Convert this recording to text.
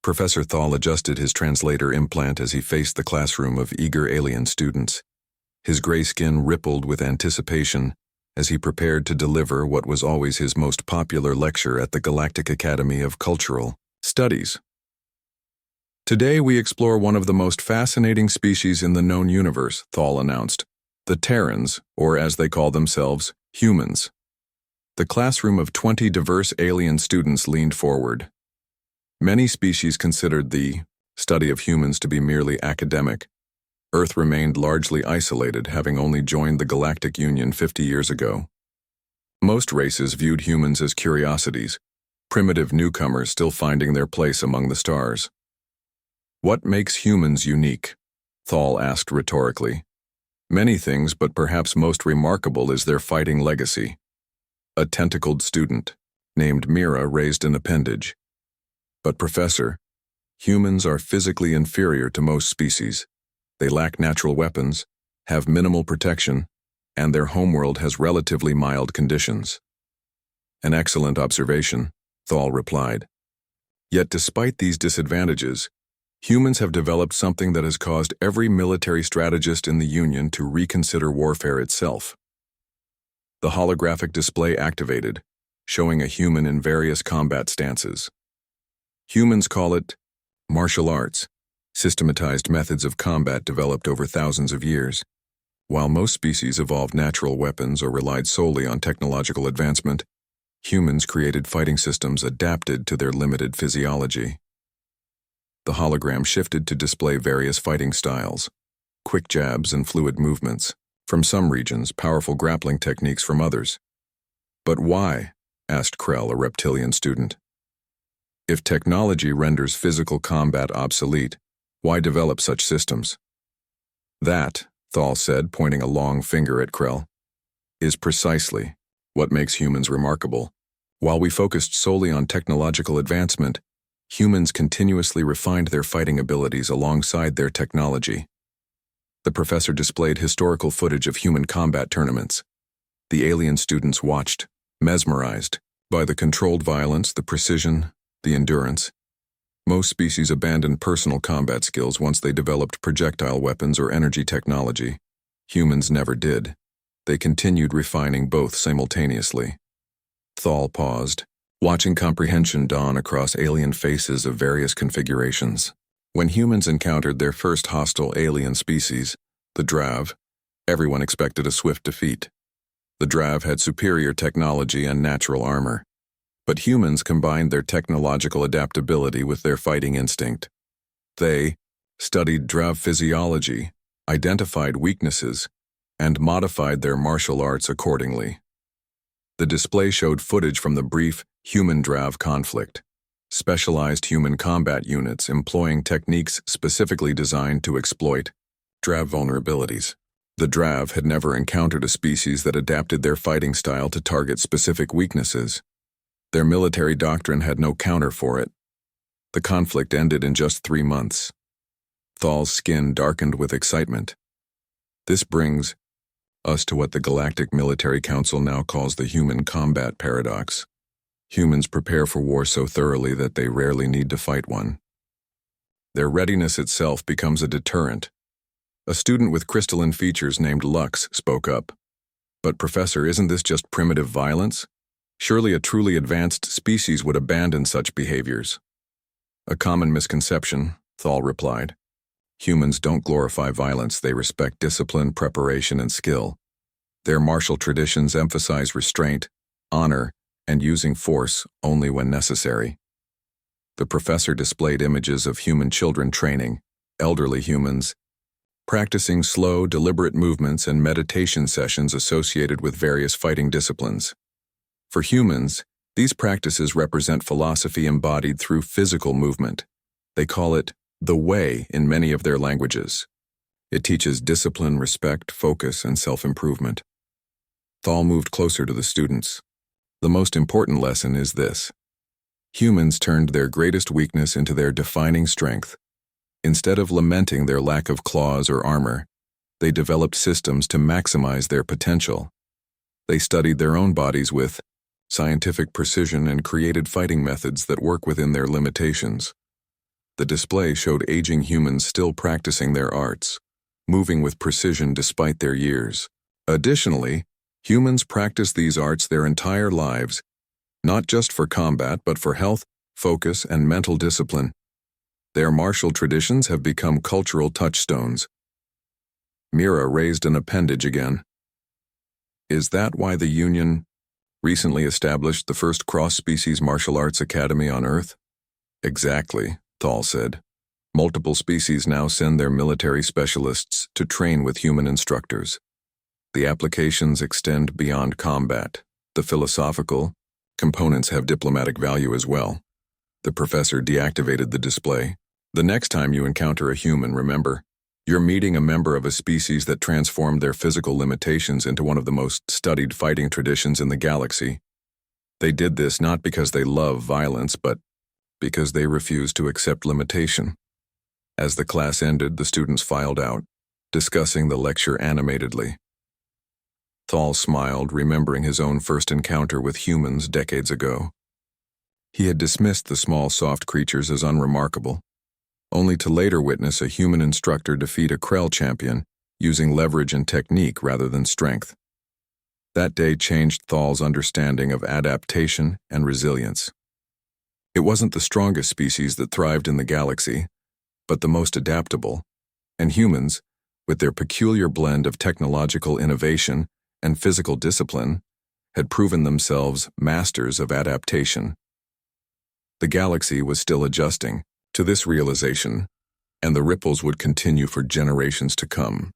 Professor Thal adjusted his translator implant as he faced the classroom of eager alien students. His gray skin rippled with anticipation as he prepared to deliver what was always his most popular lecture at the Galactic Academy of Cultural Studies. Today we explore one of the most fascinating species in the known universe, Thal announced. The Terrans, or as they call themselves, humans. The classroom of 20 diverse alien students leaned forward. Many species considered the study of humans to be merely academic. Earth remained largely isolated, having only joined the Galactic Union 50 years ago. Most races viewed humans as curiosities, primitive newcomers still finding their place among the stars. What makes humans unique? Thal asked rhetorically. Many things, but perhaps most remarkable is their fighting legacy. A tentacled student, named Mira, raised an appendage. But Professor, humans are physically inferior to most species. They lack natural weapons, have minimal protection, and their homeworld has relatively mild conditions. An excellent observation, Thal replied. Yet despite these disadvantages, humans have developed something that has caused every military strategist in the Union to reconsider warfare itself. The holographic display activated, showing a human in various combat stances. Humans call it martial arts, systematized methods of combat developed over thousands of years. While most species evolved natural weapons or relied solely on technological advancement, humans created fighting systems adapted to their limited physiology. The hologram shifted to display various fighting styles, quick jabs and fluid movements, from some regions, powerful grappling techniques from others. But why? Asked Krell, a reptilian student. If technology renders physical combat obsolete, why develop such systems? That, Thal said, pointing a long finger at Krell, is precisely what makes humans remarkable. While we focused solely on technological advancement, humans continuously refined their fighting abilities alongside their technology. The professor displayed historical footage of human combat tournaments. The alien students watched, mesmerized by the controlled violence, the precision, the endurance. Most species abandoned personal combat skills once they developed projectile weapons or energy technology. Humans never did. They continued refining both simultaneously. Thal paused, watching comprehension dawn across alien faces of various configurations. When humans encountered their first hostile alien species, the Drav, everyone expected a swift defeat. The Drav had superior technology and natural armor. But humans combined their technological adaptability with their fighting instinct. They studied Drav physiology, identified weaknesses, and modified their martial arts accordingly. The display showed footage from the brief human-Drav conflict, specialized human combat units employing techniques specifically designed to exploit Drav vulnerabilities. The Drav had never encountered a species that adapted their fighting style to target specific weaknesses. Their military doctrine had no counter for it. The conflict ended in just 3 months. Thal's skin darkened with excitement. This brings us to what the Galactic Military Council now calls the human combat paradox. Humans prepare for war so thoroughly that they rarely need to fight one. Their readiness itself becomes a deterrent. A student with crystalline features named Lux spoke up. But Professor, isn't this just primitive violence? Surely a truly advanced species would abandon such behaviors. A common misconception, Thal replied. Humans don't glorify violence, they respect discipline, preparation, and skill. Their martial traditions emphasize restraint, honor, and using force only when necessary. The professor displayed images of human children training, elderly humans, practicing slow, deliberate movements and meditation sessions associated with various fighting disciplines. For humans, these practices represent philosophy embodied through physical movement. They call it the way in many of their languages. It teaches discipline, respect, focus, and self-improvement. Thal moved closer to the students. The most important lesson is this. Humans turned their greatest weakness into their defining strength. Instead of lamenting their lack of claws or armor, they developed systems to maximize their potential. They studied their own bodies with scientific precision and created fighting methods that work within their limitations. The display showed aging humans still practicing their arts, moving with precision despite their years. Additionally, humans practice these arts their entire lives, not just for combat but for health, focus, and mental discipline. Their martial traditions have become cultural touchstones. Mira raised an appendage again. Is that why the Union recently established the first cross-species martial arts academy on Earth? Exactly, Thal said. Multiple species now send their military specialists to train with human instructors. The applications extend beyond combat. The philosophical components have diplomatic value as well. The professor deactivated the display. The next time you encounter a human, remember, you're meeting a member of a species that transformed their physical limitations into one of the most studied fighting traditions in the galaxy. They did this not because they love violence, but because they refused to accept limitation. As the class ended, the students filed out, discussing the lecture animatedly. Thal smiled, remembering his own first encounter with humans decades ago. He had dismissed the small, soft creatures as unremarkable, only to later witness a human instructor defeat a Krell champion using leverage and technique rather than strength. That day changed Thal's understanding of adaptation and resilience. It wasn't the strongest species that thrived in the galaxy, but the most adaptable, and humans, with their peculiar blend of technological innovation and physical discipline, had proven themselves masters of adaptation. The galaxy was still adjusting to this realization, and the ripples would continue for generations to come.